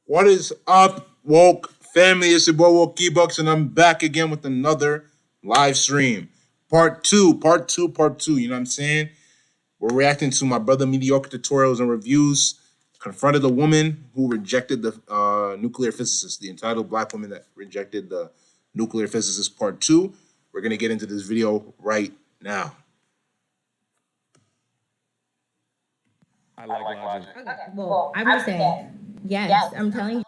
What is up, woke family? It's your boy Woke Ebuks, and I'm back again with another live stream. Part two. You know what I'm saying? We're reacting to my brother mediocre tutorials and reviews. Confronted a woman who rejected the nuclear physicist, the entitled black woman that rejected the nuclear physicist. Part two. We're gonna get into this video right now. I like logic. Okay, well, I'm just saying, yes, I'm telling you.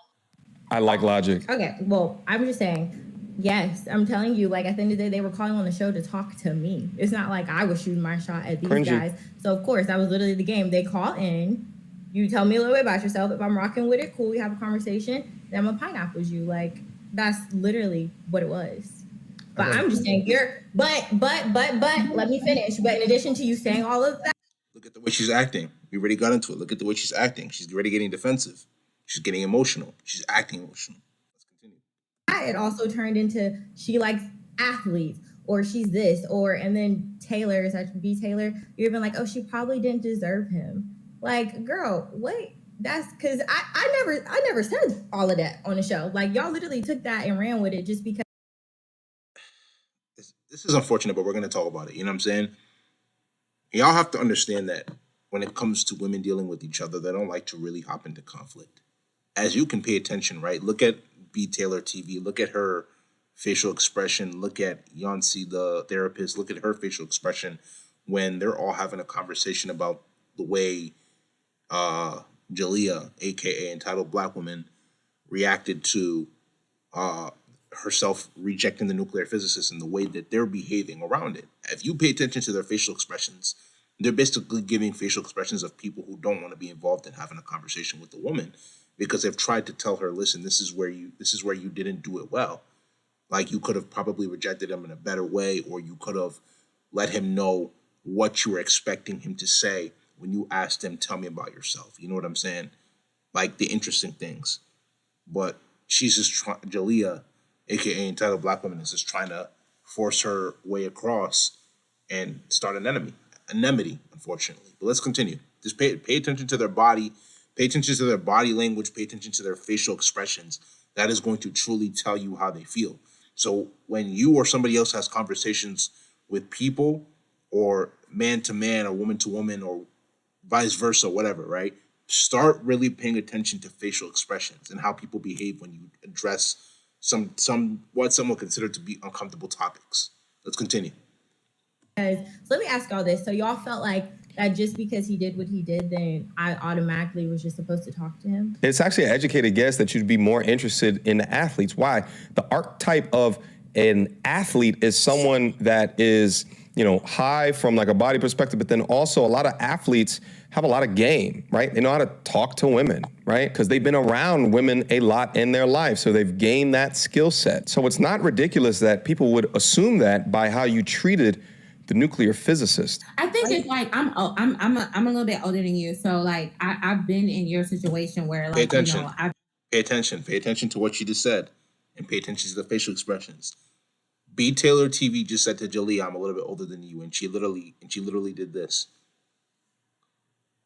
I like logic. Okay, well, I'm just saying, yes, I'm telling you, like, at the end of the day, they were calling on the show to talk to me. It's not like I was shooting my shot at these Cringy. guys. So, of course, that was literally the game. They call in, you tell me a little bit about yourself. If I'm rocking with it, cool, we have a conversation. Then I'm a pineapples you. Like, that's literally what it was. But I'm just saying, but, let me finish. But in addition to you saying all of that, Look at the way she's acting. We already got into it. Look at the way she's acting. She's already getting defensive. She's getting emotional. She's acting emotional. Let's continue. it also turned into she likes athletes or she's this or and then Taylor is that B Taylor, you're even like, oh, she probably didn't deserve him. Like, girl, wait, that's because I never said all of that on the show. Like, y'all literally took that and ran with it just because. This is unfortunate, but we're going to talk about it. You know what I'm saying? Y'all have to understand that when it comes to women dealing with each other, they don't like to really hop into conflict. As you can pay attention, right? Look at B. Taylor TV. Look at her facial expression. Look at Yancy, the therapist. Look at her facial expression when they're all having a conversation about the way Jalea, aka entitled black woman, reacted to uh, herself rejecting the nuclear physicist and the way that they're behaving around it. If you pay attention to their facial expressions, they're basically giving facial expressions of people who don't want to be involved in having a conversation with the woman because they've tried to tell her, listen, this is where you didn't do it well. Like, you could have probably rejected him in a better way, or you could have let him know what you were expecting him to say when you asked him, tell me about yourself. You know what I'm saying? Like, the interesting things. But she's just trying, Jalea, aka entitled black woman, is just trying to force her way across and start an enmity, unfortunately. But let's continue. Just pay attention to their body, pay attention to their body language, pay attention to their facial expressions. That is going to truly tell you how they feel. So when you or somebody else has conversations with people, or man to man, or woman to woman, or vice versa, whatever, right? Start really paying attention to facial expressions and how people behave when you address some what some will consider to be uncomfortable topics. Let's continue. So let me ask y'all this. So y'all felt like that just because he did what he did, then I automatically was just supposed to talk to him? It's actually an educated guess that you'd be more interested in the athletes. Why? The archetype of an athlete is someone that is, high from like a body perspective, but then also a lot of athletes have a lot of game, right? They know how to talk to women, right? Because they've been around women a lot in their life, so they've gained that skill set. So it's not ridiculous that people would assume that by how you treated the nuclear physicist. I think it's like I'm a little bit older than you, so like I've been in your situation where Pay like attention. I've Pay attention. Pay attention to what she just said, and pay attention to the facial expressions. B Taylor TV just said to Jolie, "I'm a little bit older than you," and she literally did this.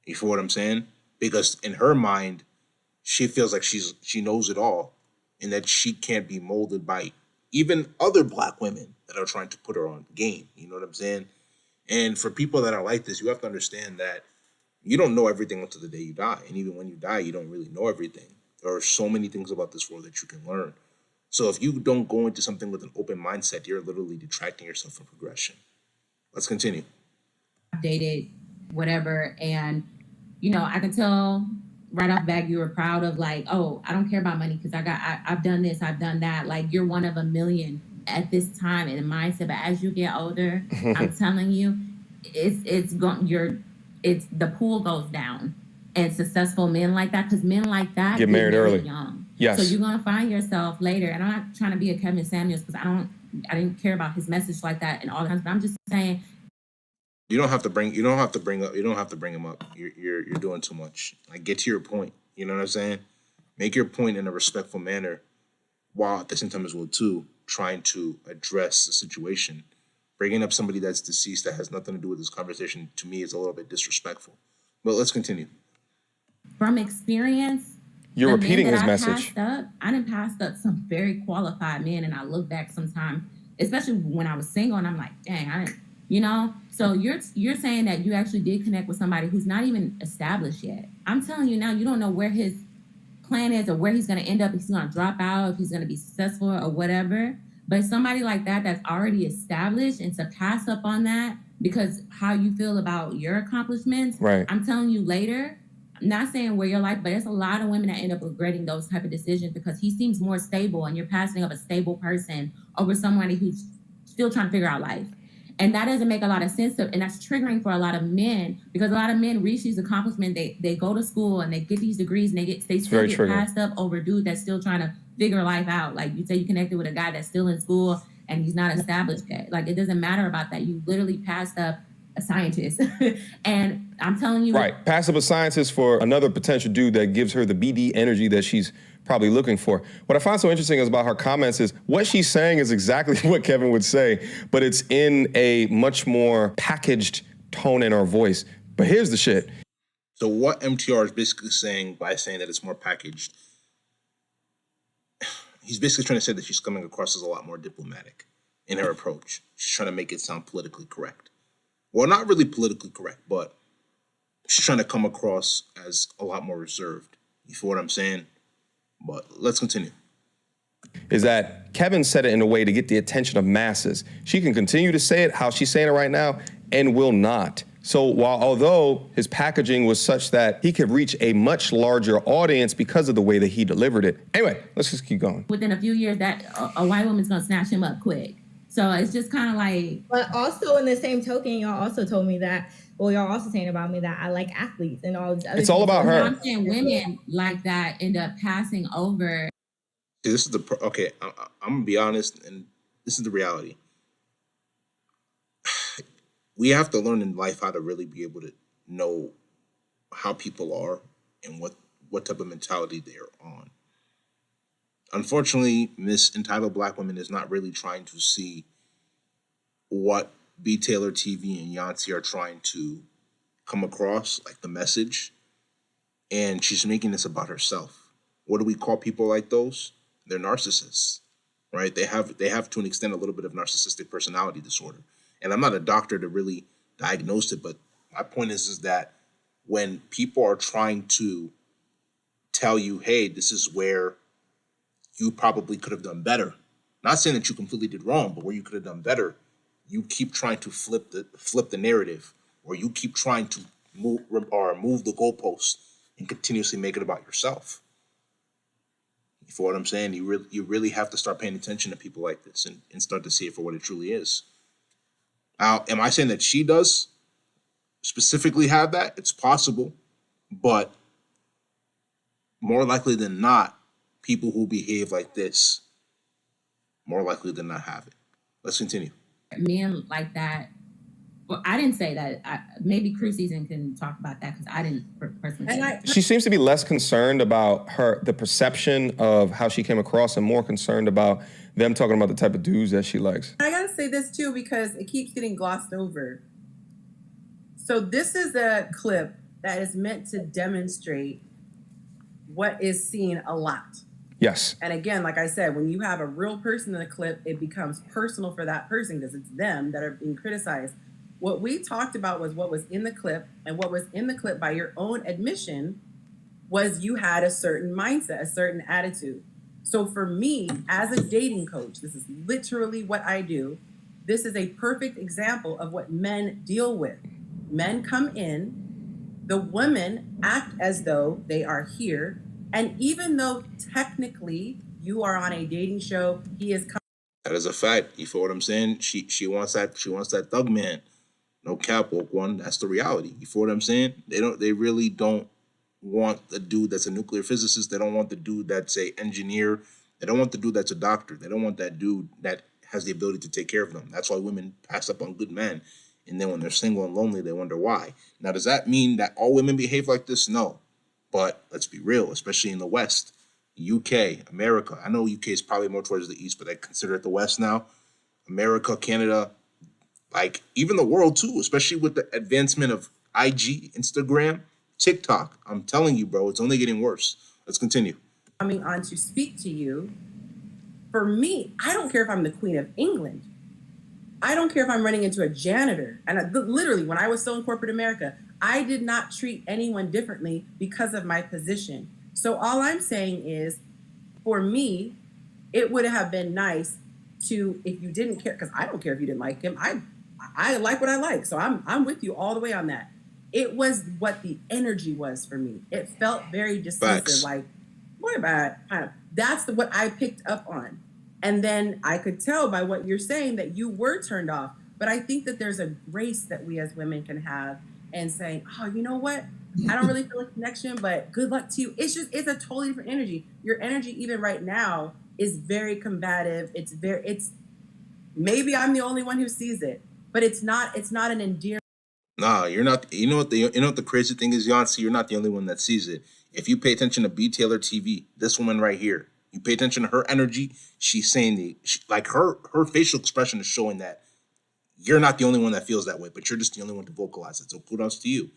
You feel what I'm saying? Because in her mind, she feels like she knows it all, and that she can't be molded by even other black women that are trying to put her on game. You know what I'm saying? And for people that are like this, you have to understand that you don't know everything until the day you die, and even when you die, you don't really know everything. There are so many things about this world that you can learn. So if you don't go into something with an open mindset, you're literally detracting yourself from progression. Let's continue. dated whatever, and I can tell right off the bat you were proud of like, oh, I don't care about money because I've done this, I've done that. Like, you're one of a million at this time in the mindset. But as you get older, I'm telling you, it's going it's the pool goes down. And successful men like that, because men like that Get married really early. young. Yes. So you're gonna find yourself later. And I'm not trying to be a Kevin Samuels because I didn't care about his message like that and all that. But I'm just saying, You don't have to bring him up. You're doing too much. Like, get to your point. You know what I'm saying? Make your point in a respectful manner, while at the same time as well too trying to address the situation. Bringing up somebody that's deceased that has nothing to do with this conversation, to me, is a little bit disrespectful. But let's continue. from experience, You're The repeating men his that message. I done passed up some very qualified men, and I look back sometimes, especially when I was single, and I'm like, dang, I didn't, you know. So you're saying that you actually did connect with somebody who's not even established yet. I'm telling you now, you don't know where his plan is or where he's going to end up. If he's going to drop out, if he's going to be successful or whatever. But somebody like that that's already established, and to pass up on that because how you feel about your accomplishments, Right. I'm telling you later. I'm not saying where your life, but there's a lot of women that end up regretting those type of decisions because he seems more stable, and you're passing up a stable person over somebody who's still trying to figure out life. And that doesn't make a lot of sense. And that's triggering for a lot of men because a lot of men reach these accomplishments. They go to school and they get these degrees, and they still get passed up over a dude that's still trying to figure life out. Like you say, you connected with a guy that's still in school and he's not established yet. Like it doesn't matter about that. You literally passed up a scientist. And I'm telling you, Right. Pass up a scientist for another potential dude that gives her the BD energy that she's probably looking for. What I find so interesting is about her comments is what she's saying is exactly what Kevin would say, but it's in a much more packaged tone in her voice. But here's the shit. So what MTR is basically saying by saying that it's more packaged, he's basically trying to say that she's coming across as a lot more diplomatic in her approach. She's trying to make it sound politically correct. Well, not really politically correct, but she's trying to come across as a lot more reserved. You feel what I'm saying? But let's continue. Is that Kevin said it in a way to get the attention of masses. She can continue to say it how she's saying it right now and will not. So although his packaging was such that he could reach a much larger audience because of the way that he delivered it. Anyway, let's just keep going. within a few years, that a white woman's gonna snatch him up quick. So it's just kind of like. But also in the same token, y'all also told me that. Well, y'all also saying about me that I like athletes and all these other. It's all about her. I'm saying women like that end up passing over. See, this is okay. I'm gonna be honest, and this is the reality. We have to learn in life how to really be able to know how people are and what type of mentality they're on. Unfortunately, Miss Entitled Black Woman is not really trying to see what B. Taylor TV and Yancey are trying to come across, like the message, and she's making this about herself. What do we call people like those? They're narcissists, right? They have to an extent a little bit of narcissistic personality disorder. And I'm not a doctor to really diagnose it, but my point is that when people are trying to tell you, hey, this is where you probably could have done better, not saying that you completely did wrong, but where you could have done better, you keep trying to flip the narrative, or you keep trying to move the goalposts and continuously make it about yourself. You feel what I'm saying? You really have to start paying attention to people like this and start to see it for what it truly is. Now, am I saying that she does specifically have that? It's possible, but more likely than not, people who behave like this, more likely than not have it. Let's continue. Men like that. Well, I didn't say that. Maybe Crew Season can talk about that because I didn't personally. She seems to be less concerned about the perception of how she came across and more concerned about them talking about the type of dudes that she likes. I gotta say this too because it keeps getting glossed over. So this is a clip that is meant to demonstrate what is seen a lot. Yes. And again, like I said, when you have a real person in a clip, it becomes personal for that person because it's them that are being criticized. What we talked about was what was in the clip, and what was in the clip by your own admission was you had a certain mindset, a certain attitude. So for me, as a dating coach, this is literally what I do. This is a perfect example of what men deal with. Men come in, the women act as though they are here, and even though technically you are on a dating show, he is coming. That is a fact. You feel what I'm saying? She wants that thug man. No cap, woke one. That's the reality. You feel what I'm saying? They really don't want the dude that's a nuclear physicist. They don't want the dude that's a engineer. They don't want the dude that's a doctor. They don't want that dude that has the ability to take care of them. That's why women pass up on good men. And then when they're single and lonely, they wonder why. Now, does that mean that all women behave like this? No. But let's be real, especially in the West, UK, America. I know UK is probably more towards the East, but I consider it the West now. America, Canada, like even the world too, especially with the advancement of IG, Instagram, TikTok. I'm telling you, bro, it's only getting worse. Let's continue. Coming on to speak to you. For me, I don't care if I'm the Queen of England. I don't care if I'm running into a janitor. And literally, when I was still in corporate America, I did not treat anyone differently because of my position. So all I'm saying is, for me, it would have been nice to, if you didn't care, because I don't care if you didn't like him. I like what I like. So I'm with you all the way on that. It was what the energy was for me. It felt very dismissive, Facts. like, what about kind of, that's what I picked up on. And then I could tell by what you're saying that you were turned off. But I think that there's a grace that we as women can have and saying, oh, you know what? I don't really feel a connection, but good luck to you. It's a totally different energy. Your energy, even right now, is very combative. It's maybe I'm the only one who sees it, but it's not an endearing. Nah, you're not. You know what the crazy thing is, Yancey? You're not the only one that sees it. If you pay attention to B. Taylor TV, this woman right here, you pay attention to her energy. She's saying like her facial expression is showing that you're not the only one that feels that way, but you're just the only one to vocalize it. So kudos to you.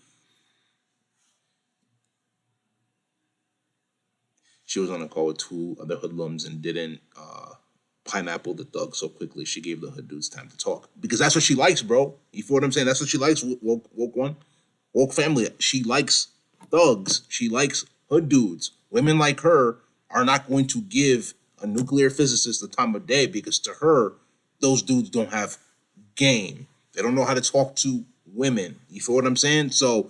She was on a call with two other hoodlums and didn't pineapple the thug so quickly. She gave the hood dudes time to talk because that's what she likes, bro. You feel what I'm saying? That's what she likes. Woke family. She likes thugs. She likes hood dudes. Women like her are not going to give a nuclear physicist the time of day because to her, those dudes don't have game. They don't know how to talk to women. You feel what I'm saying? So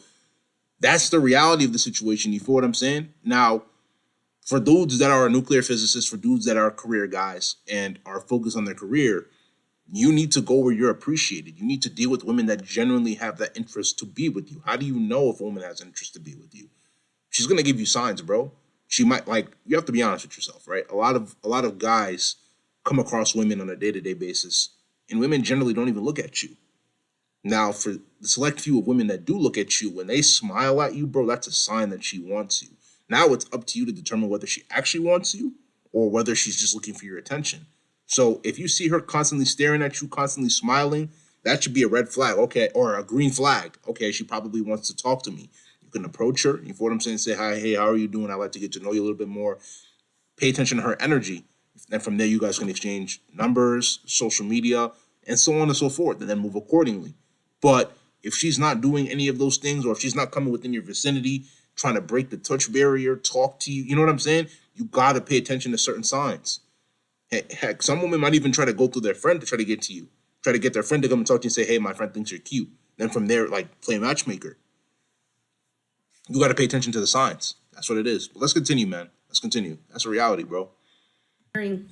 that's the reality of the situation. You feel what I'm saying? Now, for dudes that are nuclear physicists, for dudes that are career guys and are focused on their career, you need to go where you're appreciated. You need to deal with women that genuinely have that interest to be with you. How do you know if a woman has an interest to be with you? She's gonna give you signs, bro. She might you have to be honest with yourself, right? A lot of guys come across women on a day-to-day basis, and women generally don't even look at you. Now, for the select few of women that do look at you, when they smile at you, bro, that's a sign that she wants you. Now it's up to you to determine whether she actually wants you or whether she's just looking for your attention. So if you see her constantly staring at you, constantly smiling, that should be a red flag, okay, or a green flag. Okay, she probably wants to talk to me. You can approach her, you feel what I'm saying? Say, hi, hey, how are you doing? I'd like to get to know you a little bit more. Pay attention to her energy. And from there, you guys can exchange numbers, social media, and so on and so forth, and then move accordingly. But if she's not doing any of those things, or if she's not coming within your vicinity, trying to break the touch barrier, talk to you, you know what I'm saying? You got to pay attention to certain signs. Heck, some women might even try to go through their friend to try to get to you. Try to get their friend to come and talk to you and say, hey, my friend thinks you're cute. Then from there, play matchmaker. You got to pay attention to the signs. That's what it is. But let's continue, man. Let's continue. That's a reality, bro.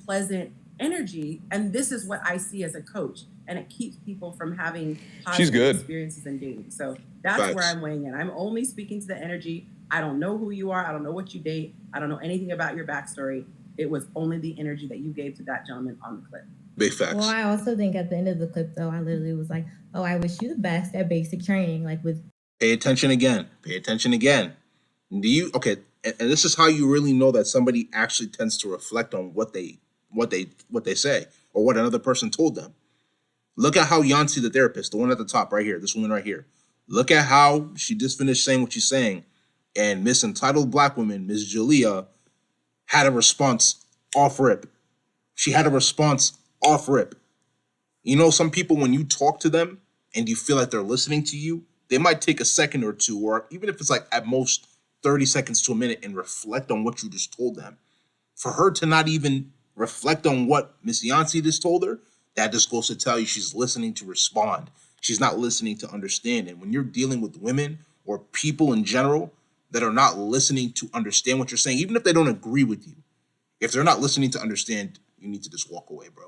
Pleasant energy, and this is what I see as a coach, and it keeps people from having She's positive good. experiences in dating. So that's Facts. where I'm weighing in. I'm only speaking to the energy. I don't know who you are. I don't know what you date. I don't know anything about your backstory. It was only the energy that you gave to that gentleman on the clip. Big facts. Well, I also think at the end of the clip, though, I literally was like, oh, I wish you the best at basic training, like with. Pay attention again. Pay attention again. Okay, and this is how you really know that somebody actually tends to reflect on what they say or what another person told them. Look at how Yancey, the therapist, the one at the top right here, this woman right here. Look at how she just finished saying what she's saying. And Miss Entitled Black Woman, Miss Jalea, had a response off rip. She had a response off rip. You know, some people, when you talk to them and you feel like they're listening to you, they might take a second or two, or even if it's at most 30 seconds to a minute, and reflect on what you just told them. For her to not even reflect on what Miss Yancey just told her, that just goes to tell you she's listening to respond. She's not listening to understand. And when you're dealing with women or people in general that are not listening to understand what you're saying, even if they don't agree with you, if they're not listening to understand, you need to just walk away, bro.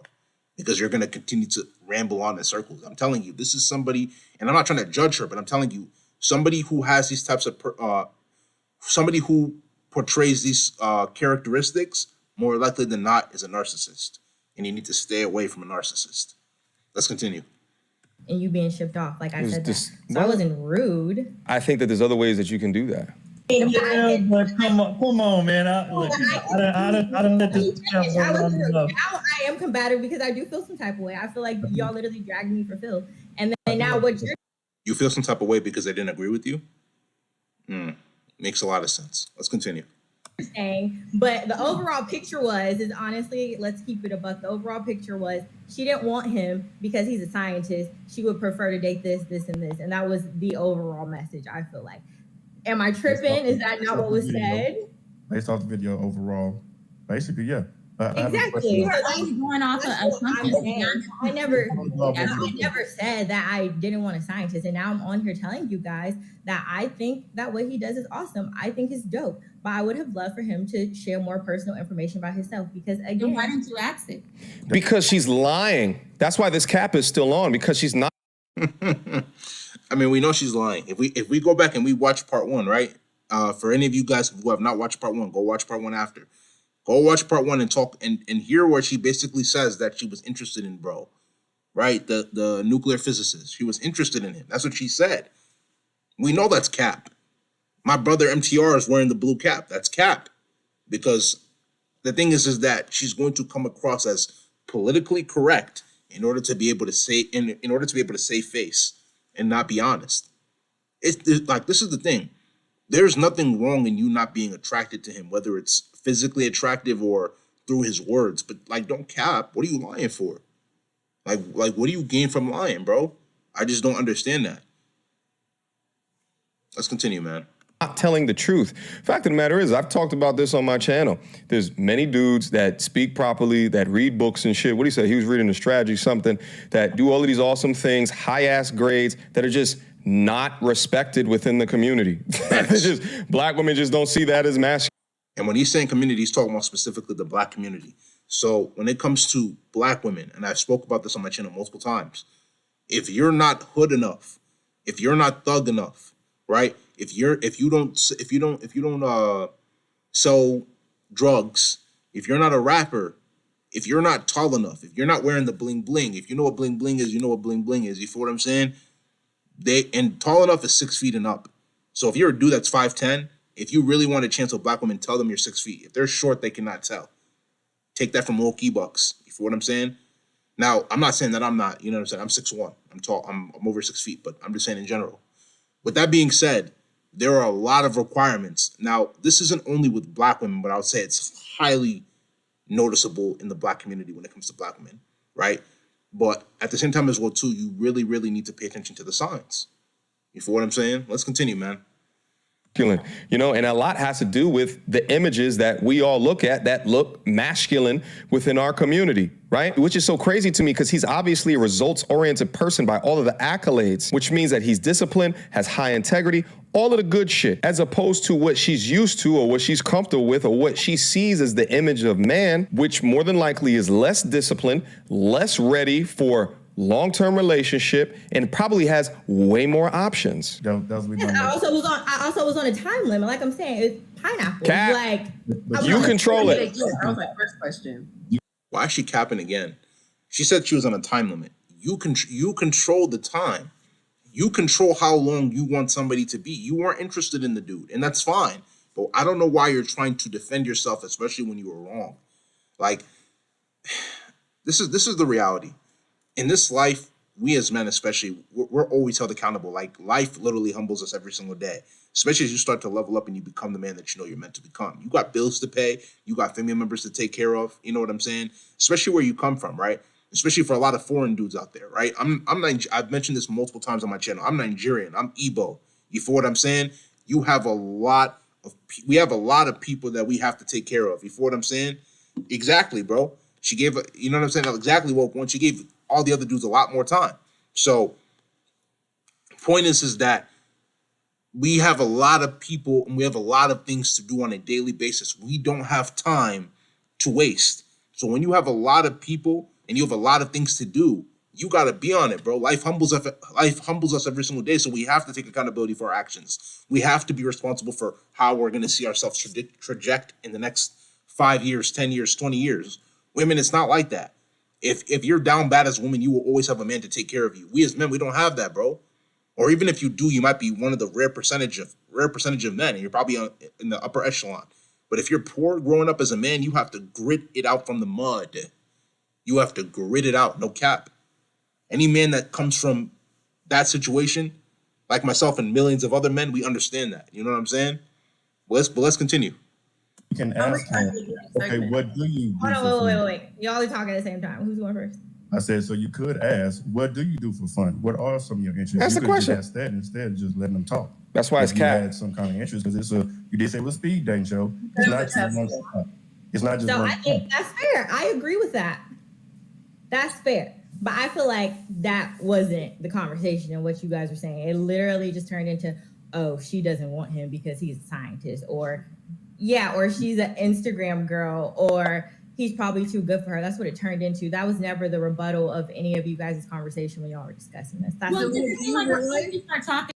Because you're going to continue to ramble on in circles. I'm telling you, this is somebody, and I'm not trying to judge her, but I'm telling you, somebody who has these types of, somebody who portrays these characteristics, more likely than not, is a narcissist. And you need to stay away from a narcissist. Let's continue. And you being shipped off, like I said This- that. So I wasn't rude. I think that there's other ways that you can do that. Yeah, but come on, man. I don't let this stuff go on enough. Now I am combative because I do feel some type of way. I feel like y'all literally dragged me for Phil. And then now what you're. You feel some type of way because they didn't agree with you? Makes a lot of sense. Let's continue. saying, but the overall picture is honestly, let's keep it a buck. The overall picture was she didn't want him because he's a scientist. She would prefer to date this, this, and this. And that was the overall message, I feel like. Am I tripping? Is that not what was said? Based off the video overall, basically, yeah. Exactly. You're only going off of assumptions. I never said that I didn't want a scientist, and now I'm on here telling you guys that I think that what he does is awesome. I think it's dope, but I would have loved for him to share more personal information about himself because Then again, why didn't you ask it? Because she's lying. That's why this cap is still on, because she's not. I mean, we know she's lying. If we go back and we watch part 1, right? For any of you guys who have not watched part 1, go watch part 1 after. Go watch part 1 and talk and hear where she basically says that she was interested in bro, right? The nuclear physicist. She was interested in him. That's what she said. We know that's cap. My brother MTR is wearing the blue cap. That's cap. Because the thing is that she's going to come across as politically correct in order to be able to say in order to be able to save face and not be honest. It's like, this is the thing. There's nothing wrong in you not being attracted to him, whether it's physically attractive or through his words. But like, don't cap. What are you lying for? Like what do you gain from lying, bro? I just don't understand that. Let's continue, man. Not telling the truth. Fact of the matter is, I've talked about this on my channel. There's many dudes that speak properly, that read books and shit. What do you say? He was reading a strategy, something, that do all of these awesome things, high-ass grades, that are just not respected within the community. Black women just don't see that as masculine. And when he's saying community, he's talking about specifically the Black community. So when it comes to Black women, and I've spoke about this on my channel multiple times, if you're not hood enough, if you're not thug enough, right? If you don't sell drugs, if you're not a rapper, if you're not tall enough, if you're not wearing the bling bling, if you know what bling bling is, you know what bling bling is. You feel what I'm saying? And tall enough is 6 feet and up. So if you're a dude that's 5'10", if you really want a chance with Black women, tell them you're 6 feet. If they're short, they cannot tell. Take that from woke Ebuks. You feel what I'm saying? Now, I'm not saying that I'm not, you know what I'm saying? I'm 6'1". I'm tall. I'm over 6 feet, but I'm just saying in general. With that being said, there are a lot of requirements. Now, this isn't only with Black women, but I would say it's highly noticeable in the Black community when it comes to Black women, right? But at the same time as well, too, you really, really need to pay attention to the signs. You feel what I'm saying? Let's continue, man. You know, and a lot has to do with the images that we all look at that look masculine within our community, right? Which is so crazy to me because he's obviously a results-oriented person by all of the accolades, which means that he's disciplined, has high integrity, all of the good shit, as opposed to what she's used to or what she's comfortable with or what she sees as the image of man, which more than likely is less disciplined, less ready for long-term relationship, and probably has way more options. I also was on a time limit. Like I'm saying, it's pineapple. Cap. Like you control it. That was my first question. Why is she capping again? She said she was on a time limit. You control the time. You control how long you want somebody to be. You weren't interested in the dude, and that's fine. But I don't know why you're trying to defend yourself, especially when you were wrong. Like, this is the reality. In this life, we as men especially, we're always held accountable. Like, life literally humbles us every single day, especially as you start to level up and you become the man that you know you're meant to become. You got bills to pay. You got family members to take care of. You know what I'm saying? Especially where you come from, right? Especially for a lot of foreign dudes out there, right? I've mentioned this multiple times on my channel. I'm Nigerian. I'm Igbo. You feel what I'm saying? We have a lot of people that we have to take care of. You feel what I'm saying? Exactly, bro. She gave, you know what I'm saying? Exactly what one. She gave all the other dudes a lot more time. So point is that we have a lot of people and we have a lot of things to do on a daily basis. We don't have time to waste. So when you have a lot of people and you have a lot of things to do, you got to be on it, bro. Life humbles us every single day. So we have to take accountability for our actions. We have to be responsible for how we're going to see ourselves traject in the next 5 years, 10 years, 20 years. Women, it's not like that. If you're down bad as a woman, you will always have a man to take care of you. We as men, we don't have that, bro. Or even if you do, you might be one of the rare percentage of men, and you're probably in the upper echelon. But if you're poor growing up as a man, you have to grit it out from the mud. You have to grit it out, no cap. Any man that comes from that situation, like myself and millions of other men, we understand that. You know what I'm saying? But let's continue. You can How ask much time him, do you have okay, segment? what do you do Hold for on, fun? wait. Y'all are talking at the same time. Who's going first? I said, so you could ask, what do you do for fun? What are some of your interests? That's you the could question. just ask that instead of just letting them talk. That's why If it's you cap. had some kind of interest, because you did say it was speed dating show. It's That not was a just test. one spot. It's not just So one I think spot. that's fair. I agree with that. That's fair. But I feel like that wasn't the conversation and what you guys were saying. It literally just turned into, oh, she doesn't want him because he's a scientist, or or she's an Instagram girl, or he's probably too good for her. That's what it turned into. That was never the rebuttal of any of you guys' conversation when y'all were discussing this. That's Well, the- this is like when you start talking.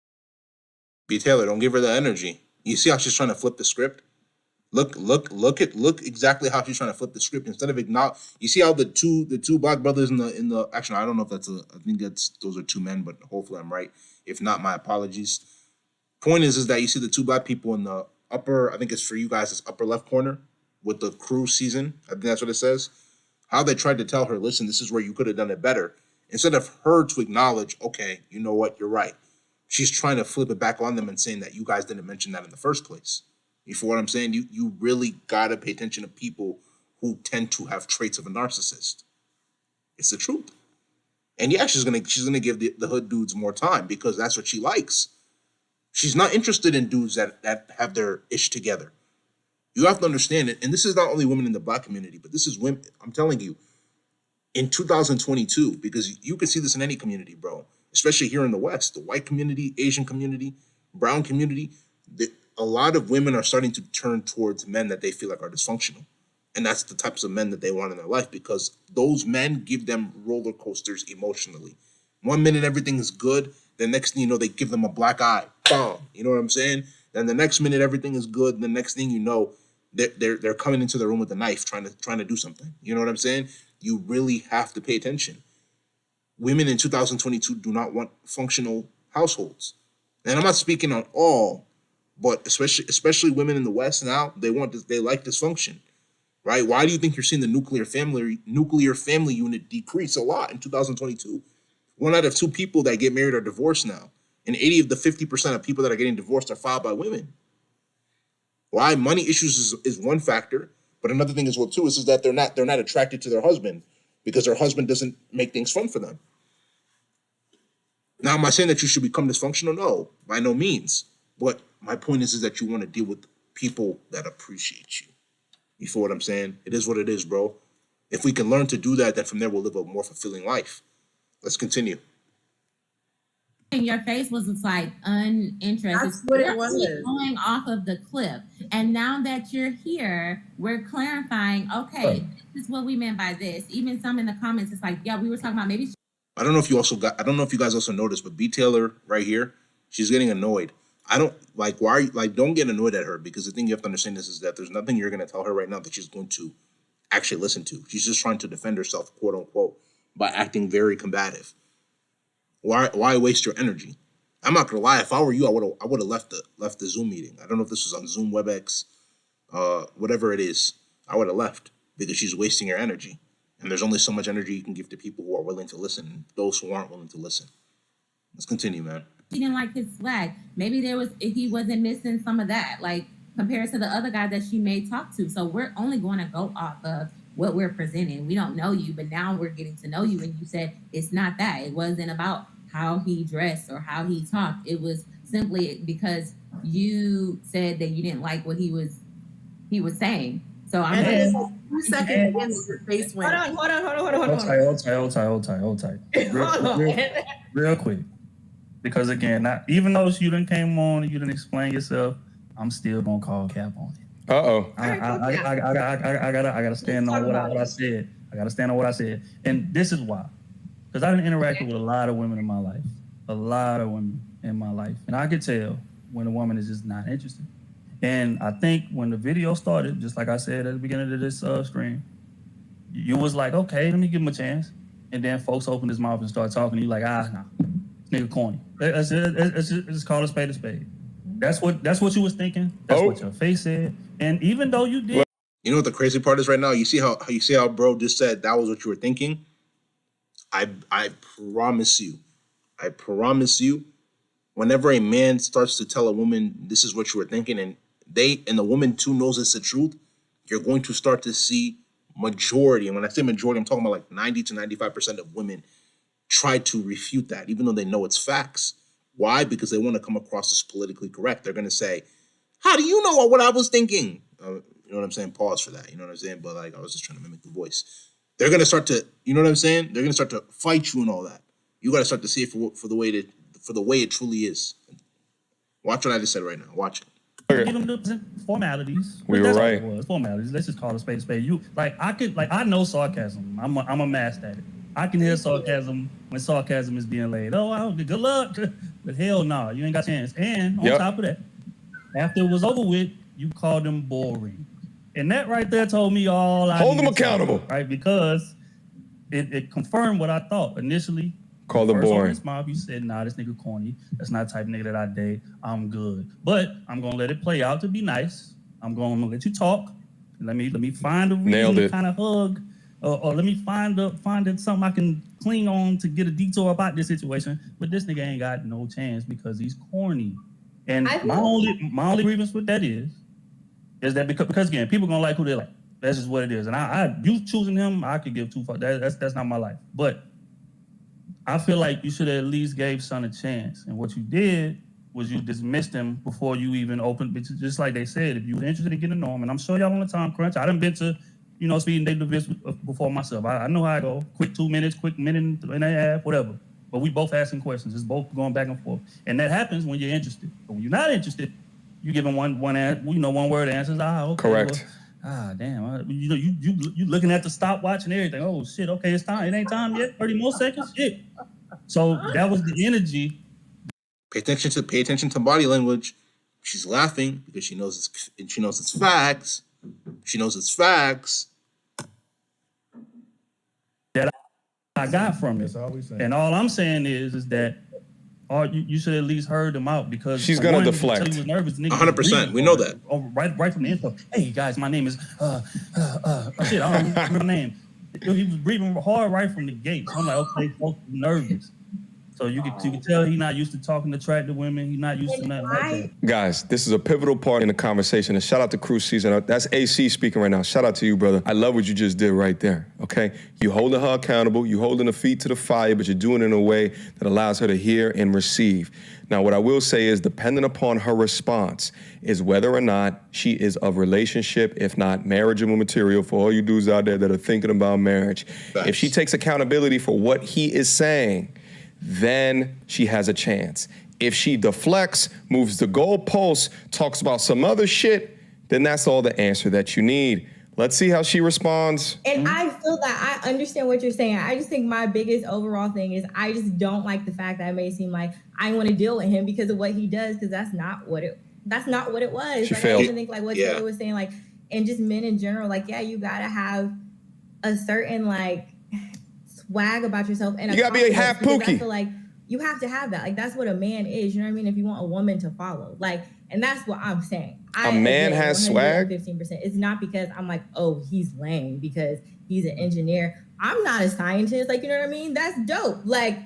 B. Taylor, don't give her the energy. You see how she's trying to flip the script? Look exactly how she's trying to flip the script. Instead of acknowledge, you see how the two black brothers in the actually, I don't know if I think those are two men, but hopefully I'm right. If not, my apologies. Point is that you see the two black people in the upper, I think it's for you guys, it's upper left corner with the crew season. I think that's what it says. How they tried to tell her, listen, this is where you could have done it better. Instead of her to acknowledge, okay, you know what, you're right. She's trying to flip it back on them and saying that you guys didn't mention that in the first place. You feel what I'm saying? You really gotta pay attention to people who tend to have traits of a narcissist. It's the truth. And yeah, she's gonna give the hood dudes more time because that's what she likes. She's not interested in dudes that have their ish together. You have to understand it, and this is not only women in the black community, but this is women. I'm telling you, in 2022, because you can see this in any community, bro, especially here in the West, the white community, Asian community, brown community, a lot of women are starting to turn towards men that they feel like are dysfunctional. And that's the types of men that they want in their life because those men give them roller coasters emotionally. 1 minute everything is good, the next thing you know, they give them a black eye. Boom. You know what I'm saying? Then the next minute everything is good. The next thing you know, they're coming into the room with a knife trying to do something. You know what I'm saying? You really have to pay attention. Women in 2022 do not want functional households. And I'm not speaking on all, but especially women in the West now, they like dysfunction. Right? Why do you think you're seeing the nuclear family unit decrease a lot in 2022? 1 out of 2 people that get married are divorced now, and 80 of the 50% of people that are getting divorced are filed by women. Why? Money issues is one factor, but another thing as well too is that they're not attracted to their husband because their husband doesn't make things fun for them. Now, am I saying that you should become dysfunctional? No, by no means. But my point is that you want to deal with people that appreciate you. You feel what I'm saying? It is what it is, bro. If we can learn to do that, then from there we'll live a more fulfilling life. Let's continue. And your face was just like uninterested. That's what it You're was. really going off of the clip. And now that you're here, we're clarifying, okay, this is what we meant by this. Even some in the comments, it's like, yeah, we were talking about maybe. I don't know if you guys also noticed, but B. Taylor right here, she's getting annoyed. I don't like why are you like don't get annoyed at her because the thing you have to understand is that there's nothing you're gonna tell her right now that she's going to actually listen to. She's just trying to defend herself, quote unquote, by acting very combative. Why waste your energy? I'm not gonna lie, if I were you, I would have left the Zoom meeting. I don't know if this was on Zoom, WebEx, whatever it is. I would have left because she's wasting your energy. And there's only so much energy you can give to people who are willing to listen, and those who aren't willing to listen. Let's continue, man. She didn't like his swag. Maybe he wasn't missing some of that, like compared to the other guy that she may talk to. So we're only going to go off of what we're presenting. We don't know you, but now we're getting to know you. And you said it's not that. It wasn't about how he dressed or how he talked. It was simply because you said that you didn't like what he was saying. So I'm And gonna 2 seconds again, your face went. Hold on. Hold tight. Real quick. Because again, even though you didn't came on and you didn't explain yourself, I'm still gonna call cap on it. I gotta stand on what I said. I gotta stand on what I said. And this is why. Because I done interacted with a lot of women in my life. And I could tell when a woman is just not interested. And I think when the video started, just like I said at the beginning of this stream, you was like, okay, let me give him a chance. And then folks opened his mouth and started talking. And you like, nah, nigga corny. Let's just call a spade a spade. That's what you was thinking. That's what your face said. And even though you did. You know what the crazy part is right now? You see how bro just said that was what you were thinking? I promise you, whenever a man starts to tell a woman this is what you were thinking, and the woman too knows it's the truth, you're going to start to see majority, and when I say majority, I'm talking about like 90 to 95% of women try to refute that, even though they know it's facts. Why? Because they want to come across as politically correct. They're going to say, how do you know what I was thinking? You know what I'm saying? Pause for that. You know what I'm saying? But like, I was just trying to mimic the voice. They're going to start to, you know what I'm saying? They're going to start to fight you and all that. You got to start to see it for the way it truly is. Watch what I just said right now. Watch it. Give them the formalities. We were That's all right. it was, formalities. Let's just call a spade a spade. You I know sarcasm. I'm a master at it. I can hear sarcasm when sarcasm is being laid. Oh, good luck. But hell no, you ain't got a chance. And on top of that, after it was over with, you called them boring. And that right there told me all I Hold them needed to know, accountable. right? Because it confirmed what I thought initially. Call them First boring. on Mob, you said, nah, this nigga corny. That's not the type of nigga that I date. I'm good. But I'm gonna let it play out to be nice. I'm gonna let you talk. Let me find a reason to kind of hug. Or let me find something I can cling on to get a detour about this situation. But this nigga ain't got no chance because he's corny. And my only grievance with that is that because again, people gonna like who they like. That's just what it is. And you choosing him, I could give two fucks. That's not my life. But I feel like you should have at least gave son a chance. And what you did was you dismissed him before you even opened. Just like they said, if you were interested in getting to know him, and I'm sure y'all on the time crunch. I done been to, speed and date events before myself. I know how I go. Quick 2 minutes, quick minute and a half, whatever. But we both asking questions. It's both going back and forth. And that happens when you're interested. But when you're not interested, you give him one word answers. Okay. Correct. Well, damn. You looking at the stopwatch and everything. Oh shit. Okay, it's time. It ain't time yet. 30 more seconds. Shit. So that was the energy. Pay attention to body language. She's laughing because she knows it's facts. She knows it's facts. That I got from it. That's all we saying. And all I'm saying is that you should at least heard them out because she's gonna deflect. He was nervous. 100%. We know that. Right from the intro. Hey guys, my name is shit. I don't remember the name. He was breathing hard right from the gate. I'm like, okay, folks, nervous. So you can tell he's not used to talking to attractive women. He's not used to nothing like that. Guys, this is a pivotal part in the conversation. And shout out to Cruise Season. That's AC speaking right now. Shout out to you, brother. I love what you just did right there, okay? You holding her accountable. You holding her feet to the fire, but you're doing it in a way that allows her to hear and receive. Now, what I will say is, dependent upon her response, is whether or not she is of relationship, if not marriageable material, for all you dudes out there that are thinking about marriage. Thanks. If she takes accountability for what he is saying, then she has a chance. If she deflects, moves the goalposts, talks about some other shit, then that's all the answer that you need. Let's see how she responds. And I feel that I understand what you're saying. I just think my biggest overall thing is I just don't like the fact that it may seem like I want to deal with him because of what he does, because that's not what it was. She like failed. I even think like what Taylor was saying, like, and just men in general, like, yeah, you gotta have a certain like swag about yourself, and you gotta be a half pookie. I feel like you have to have that. Like that's what a man is. You know what I mean? If you want a woman to follow, like, and that's what I'm saying. A man has swag. 15%. It's not because I'm like, oh, he's lame because he's an engineer. I'm not a scientist. Like, you know what I mean? That's dope. Like,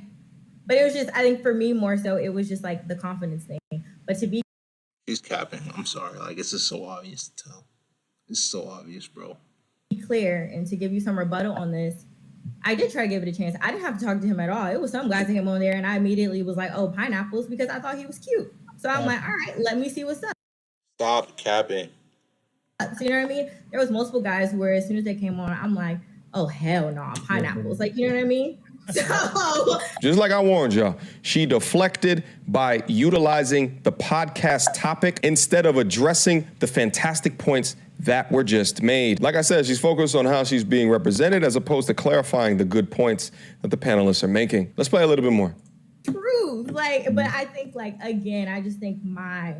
but it was just, I think for me more so, it was just like the confidence thing. But to be, She's capping. I'm sorry. Like, it's just so obvious to tell. It's so obvious, bro. clear and to give you some rebuttal on this, I did try to give it a chance. I didn't have to talk to him at all. It was some guys that came on there, and I immediately was like, oh, pineapples, because I thought he was cute. So I'm like, all right, let me see what's up. Stop capping. So you know what I mean? There was multiple guys where as soon as they came on, I'm like, oh, hell no, pineapples. Like, you know what I mean? So just like I warned y'all, she deflected by utilizing the podcast topic instead of addressing the fantastic points that were just made. Like I said, she's focused on how she's being represented as opposed to clarifying the good points that the panelists are making. Let's play a little bit more. true. Like, but I think, like, again, I just think my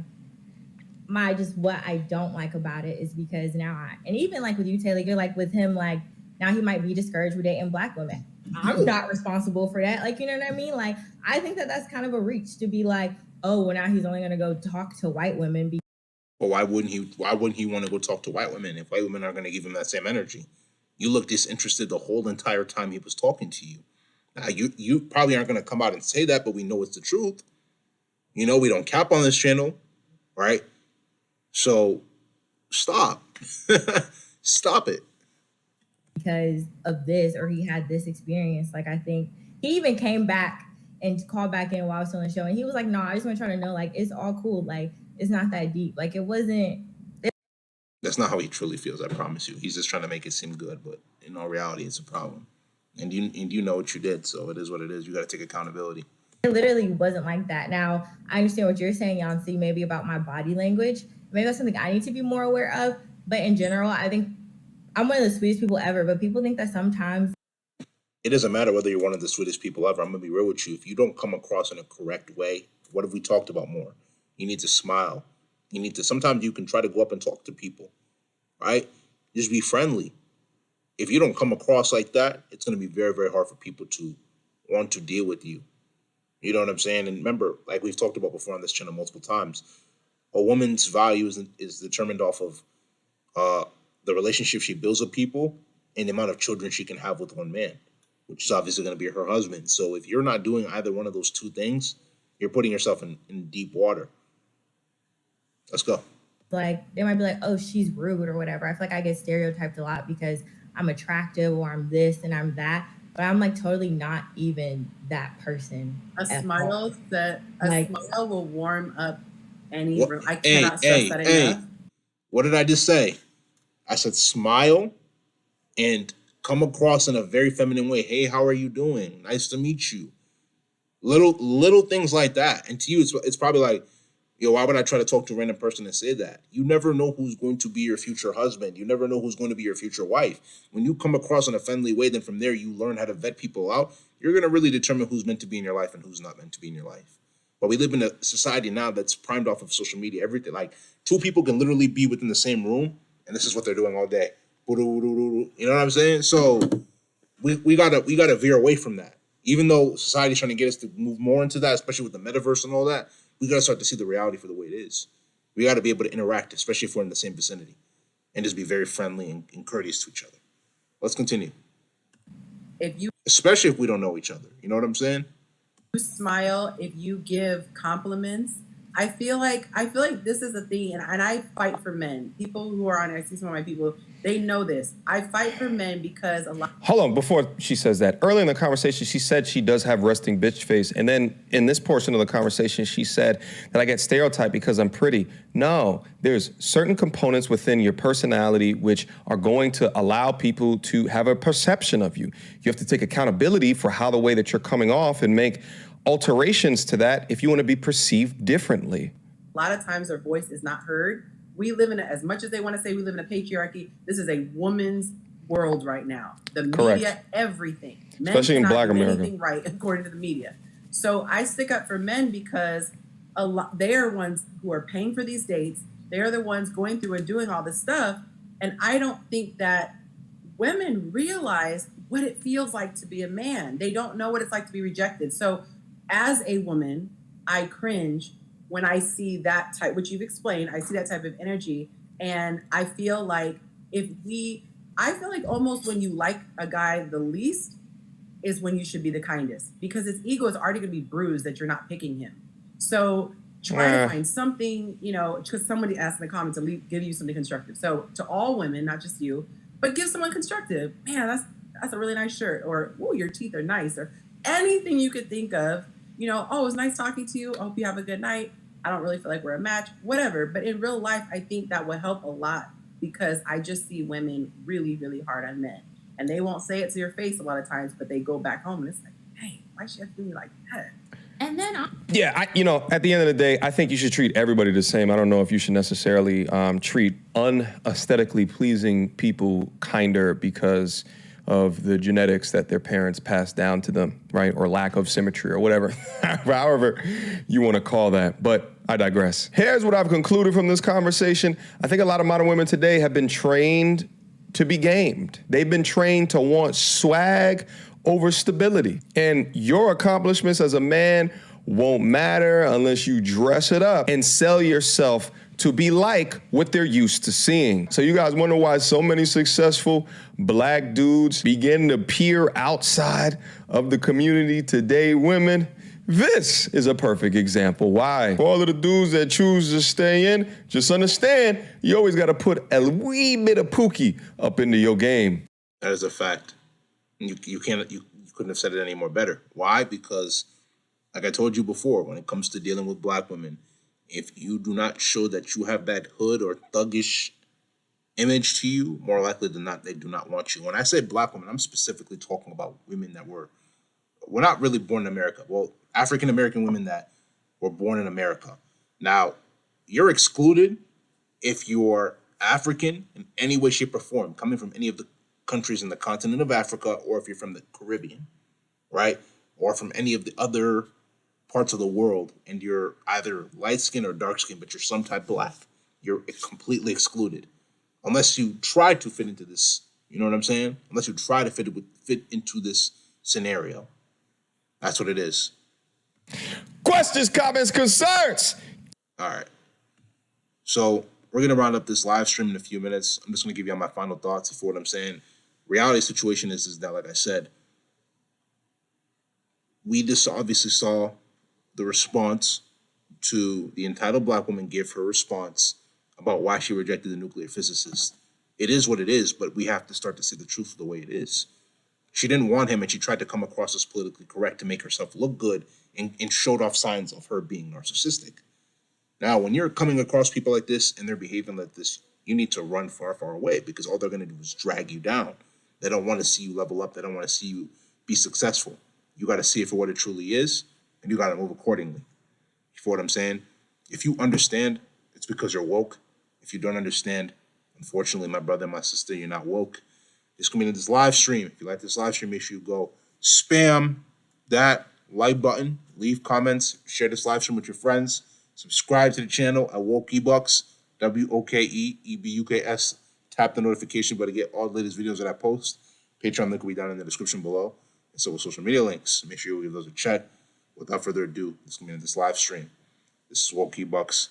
just what I don't like about it is because now and even like with you, Taylor, you're like with him, like now he might be discouraged with dating Black women. I'm not responsible for that. Like, you know what I mean? Like, I think that that's kind of a reach to be like, oh, well, now he's only going to go talk to white women. But why wouldn't he want to go talk to white women if white women are going to give him that same energy? You look disinterested the whole entire time he was talking to you. Now, you probably aren't going to come out and say that, but we know it's the truth. You know, we don't cap on this channel, right? So stop. Stop it. because of this, or he had this experience. Like, I think he even came back and called back in while I was still on the show, and he was like, no, I just want to try to know, like, it's all cool. Like, it's not that deep. Like, it wasn't. That's not how he truly feels, I promise you. He's just trying to make it seem good, but in all reality, it's a problem. And you know what you did, so it is what it is. You got to take accountability. It literally wasn't like that. Now, I understand what you're saying, Yancy, maybe about my body language. Maybe that's something I need to be more aware of. But in general, I think I'm one of the sweetest people ever, but people think that sometimes. It doesn't matter whether you're one of the sweetest people ever. I'm going to be real with you. If you don't come across in a correct way, what have we talked about more? You need to smile. Sometimes you can try to go up and talk to people, right? Just be friendly. If you don't come across like that, it's going to be very, very hard for people to want to deal with you. You know what I'm saying? And remember, like we've talked about before on this channel multiple times, a woman's value is determined off of the relationship she builds with people and the amount of children she can have with one man, which is obviously going to be her husband. So if you're not doing either one of those two things, you're putting yourself in deep water. Let's go. Like, they might be like, oh, she's rude or whatever. I feel like I get stereotyped a lot because I'm attractive or I'm this and I'm that. But I'm like totally not even that person. A smile will warm up any What? room. I cannot stress that enough. What did I just say? I said smile and come across in a very feminine way. Hey, how are you doing? Nice to meet you. Little things like that. And to you, it's probably like, yo, why would I try to talk to a random person and say that? You never know who's going to be your future husband. You never know who's going to be your future wife. When you come across in a friendly way, then from there you learn how to vet people out. You're going to really determine who's meant to be in your life and who's not meant to be in your life. But we live in a society now that's primed off of social media, everything. Like, two people can literally be within the same room, and this is what they're doing all day. You know what I'm saying? So we gotta veer away from that. Even though society's trying to get us to move more into that, especially with the metaverse and all that, we got to start to see the reality for the way it is. We got to be able to interact, especially if we're in the same vicinity, and just be very friendly and courteous to each other. Let's continue. Especially if we don't know each other. You know what I'm saying? You smile, if you give compliments, I feel like this is a thing, and I fight for men. People who are on, I see some of my people, they know this. I fight for men because a lot. Hold on, before she says that, earlier in the conversation, she said she does have resting bitch face. And then in this portion of the conversation, she said that I get stereotyped because I'm pretty. No, there's certain components within your personality which are going to allow people to have a perception of you. You have to take accountability for how the way that you're coming off and make alterations to that if you want to be perceived differently. A lot of times their voice is not heard. We live in as much as they want to say we live in a patriarchy, this is a woman's world right now. The media, everything. Men especially in Black America. Anything right, according to the media. So I stick up for men because they are ones who are paying for these dates. They're the ones going through and doing all this stuff. And I don't think that women realize what it feels like to be a man. They don't know what it's like to be rejected. So as a woman, I cringe when I see that type, which you've explained, I see that type of energy. And I feel like I feel like almost when you like a guy the least is when you should be the kindest, because his ego is already gonna be bruised that you're not picking him. So try to find something, because somebody asked in the comments to give you something constructive. So to all women, not just you, but give someone constructive. Man, that's a really nice shirt, or, oh, your teeth are nice, or anything you could think of. Oh, it was nice talking to you. I hope you have a good night. I don't really feel like we're a match, whatever. But in real life, I think that would help a lot, because I just see women really, really hard on men. And they won't say it to your face a lot of times, but they go back home and it's like, hey, why should you have to do me like that? And then at the end of the day, I think you should treat everybody the same. I don't know if you should necessarily treat unaesthetically pleasing people kinder because of the genetics that their parents passed down to them, right? Or lack of symmetry or whatever, however you want to call that. But I digress. Here's what I've concluded from this conversation. I think a lot of modern women today have been trained to be gamed. They've been trained to want swag over stability. And your accomplishments as a man won't matter unless you dress it up and sell yourself to be like what they're used to seeing. So you guys wonder why so many successful Black dudes begin to peer outside of the community today, women? This is a perfect example. Why? For all of the dudes that choose to stay in, just understand you always got to put a wee bit of Pookie up into your game. That is a fact. You couldn't have said it any more better. Why? Because, like I told you before, when it comes to dealing with black women, if you do not show that you have that hood or thuggish image to you, more likely than not, they do not want you. When I say black women, I'm specifically talking about women that were not really born in America. Well, African American women that were born in America. Now, you're excluded if you're African in any way, shape, or form, coming from any of the countries in the continent of Africa, or if you're from the Caribbean, right? Or from any of the other parts of the world, and you're either light skin or dark skin, but you're some type black. You're completely excluded. Unless you try to fit into this, you know what I'm saying? Unless you try to fit into this scenario. That's what it is. Questions, comments, concerns. All right. So we're going to round up this live stream in a few minutes. I'm just going to give you my final thoughts before what I'm saying. Reality situation is that, like I said, we just obviously saw the response to the entitled black woman give her response about why she rejected the nuclear physicist. It is what it is, but we have to start to see the truth of the way it is. She didn't want him, and she tried to come across as politically correct to make herself look good and showed off signs of her being narcissistic. Now, when you're coming across people like this and they're behaving like this, you need to run far, far away, because all they're going to do is drag you down. They don't want to see you level up. They don't want to see you be successful. You got to see it for what it truly is, and you got to move accordingly. You feel what I'm saying? If you understand, it's because you're woke. If you don't understand, unfortunately, my brother and my sister, you're not woke. It's coming in this live stream. If you like this live stream, make sure you go spam that like button, leave comments, share this live stream with your friends, subscribe to the channel at Woke Ebuks, WOKEEBUKS. Tap the notification button to get all the latest videos that I post. Patreon link will be down in the description below. And so will social media links. Make sure you give those a check. Without further ado, let's come in this live stream. This is Woke Ebuks.